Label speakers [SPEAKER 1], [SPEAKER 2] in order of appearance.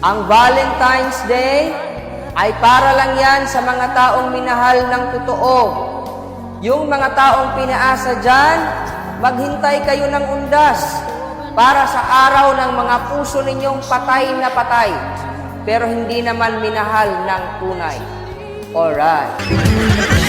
[SPEAKER 1] Ang Valentine's Day ay para lang yan sa mga taong minahal ng totoo. Yung mga taong pinaasa dyan, maghintay kayo ng undas para sa araw ng mga puso ninyong patay na patay, pero hindi naman minahal ng tunay. Alright.